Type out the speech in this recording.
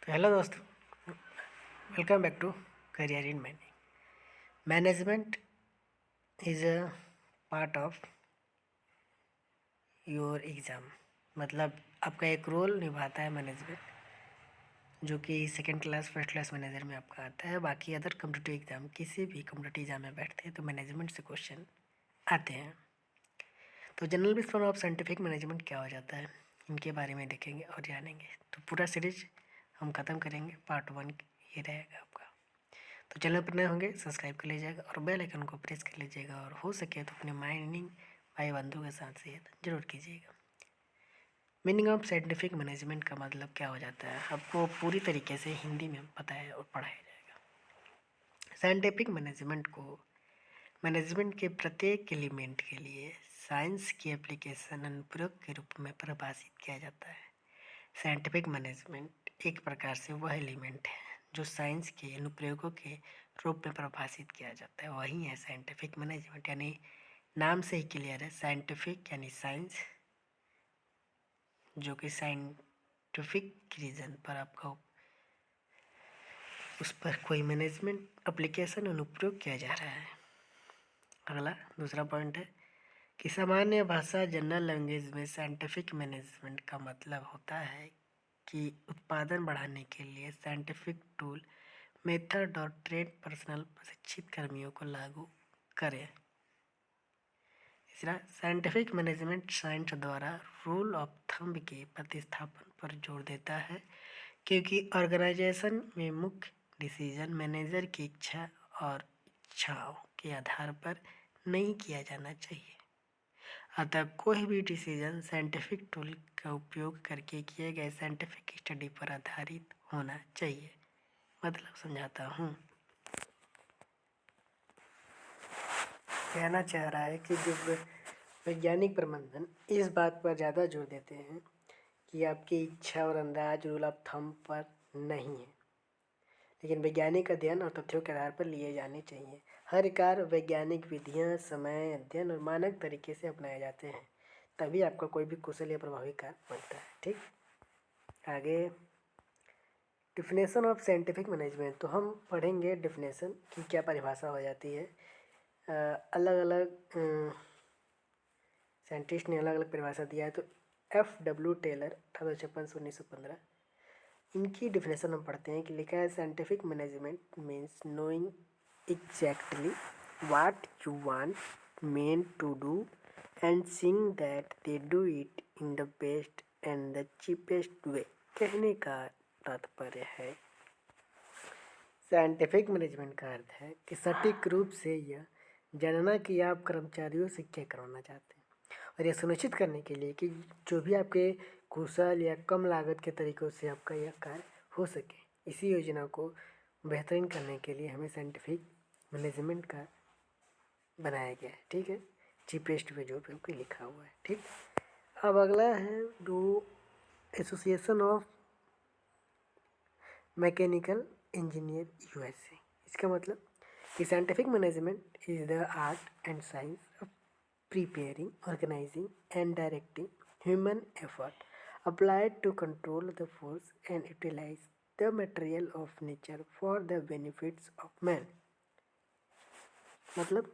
तो हेलो दोस्तों, welcome back to career in management is a part of your exam. मतलब आपका एक रोल निभाता है मैनेजमेंट, जो कि second class first class manager में आपका आता है। बाकी अदर कम्पिटिटिव एग्ज़ाम, किसी भी कम्पिटिटिव एग्ज़ाम में बैठते हैं तो मैनेजमेंट से क्वेश्चन आते हैं। तो general base of scientific management क्या हो जाता है, इनके बारे में देखेंगे और जानेंगे। तो पूरा सीरीज हम ख़त्म करेंगे, पार्ट 1 ये रहेगा आपका। तो चैनल पर नए होंगे सब्सक्राइब कर लीजिएगा और बेल आइकन को प्रेस कर लीजिएगा, और हो सके तो अपने माइनिंग भाई बंधु के साथ शेयर जरूर कीजिएगा। मीनिंग ऑफ साइंटिफिक मैनेजमेंट का मतलब क्या हो जाता है, आपको पूरी तरीके से हिंदी में बताया और पढ़ाया जाएगा। साइंटिफिक मैनेजमेंट को मैनेजमेंट के प्रत्येक एलिमेंट के लिए साइंस की एप्लीकेशन अनुप्रयोग के रूप में परिभाषित किया जाता है। साइंटिफिक मैनेजमेंट एक प्रकार से वह एलिमेंट है जो साइंस के अनुप्रयोगों के रूप में परिभाषित किया जाता है, वही है साइंटिफिक मैनेजमेंट। यानी नाम से ही क्लियर है, साइंटिफिक यानी साइंस, जो कि साइंटिफिक रीजन पर आपका उस पर कोई मैनेजमेंट एप्लीकेशन अनुप्रयोग किया जा रहा है। अगला दूसरा पॉइंट है कि सामान्य भाषा जनरल लैंग्वेज में साइंटिफिक मैनेजमेंट का मतलब होता है कि उत्पादन बढ़ाने के लिए साइंटिफिक टूल, मेथड और ट्रेन पर्सनल प्रशिक्षित कर्मियों को लागू करें। तीसरा, साइंटिफिक मैनेजमेंट साइंस द्वारा रूल ऑफ थंब के प्रतिस्थापन पर जोर देता है, क्योंकि ऑर्गेनाइजेशन में मुख्य डिसीजन मैनेजर की इच्छा और इच्छाओं के आधार पर नहीं किया जाना चाहिए। अतः कोई भी डिसीजन साइंटिफिक टूल का उपयोग करके किए गए साइंटिफिक स्टडी पर आधारित होना चाहिए। मतलब समझाता हूँ, कहना चाह रहा है कि जो वैज्ञानिक प्रबंधन इस बात पर ज़्यादा जोर देते हैं कि आपकी इच्छा और अंदाज रूल ऑफ थंब पर नहीं है, लेकिन वैज्ञानिक अध्ययन और तथ्यों के आधार पर लिए जाने चाहिए। हर कार्य वैज्ञानिक विधियां, समय, अध्ययन और मानक तरीके से अपनाए जाते हैं, तभी आपका कोई भी कुशल या प्रभावी कार्य बनता है। ठीक, आगे डिफिनेशन ऑफ साइंटिफिक मैनेजमेंट। तो हम पढ़ेंगे डिफिनेशन की क्या परिभाषा हो जाती है। अलग अलग साइंटिस्ट ने अलग अलग परिभाषा दिया है। तो F.W. टेलर 1856 से 1915, इनकी डिफिनेशन हम पढ़ते हैं कि लिखा है, scientific management means knowing exactly what you want men to do and seeing that they do it in the best and the cheapest way. कहने का तात्पर्य है, साइंटिफिक मैनेजमेंट का अर्थ है कि सटीक रूप से यह जानना कि आप कर्मचारियों से क्या करवाना चाहते हैं, और यह सुनिश्चित करने के लिए कि जो भी आपके कुशल या कम लागत के तरीकों से आपका यह कार्य हो सके। इसी योजना को बेहतरीन करने के लिए हमें साइंटिफिक मैनेजमेंट का बनाया गया है। ठीक है, चीपेस्ट वे जो भी लिखा हुआ है। ठीक, अब अगला है do association of mechanical engineer USA। इसका मतलब कि scientific management is the art and science of preparing, organizing and directing human effort applied to control the force and utilize the material of nature for the benefits of man। मतलब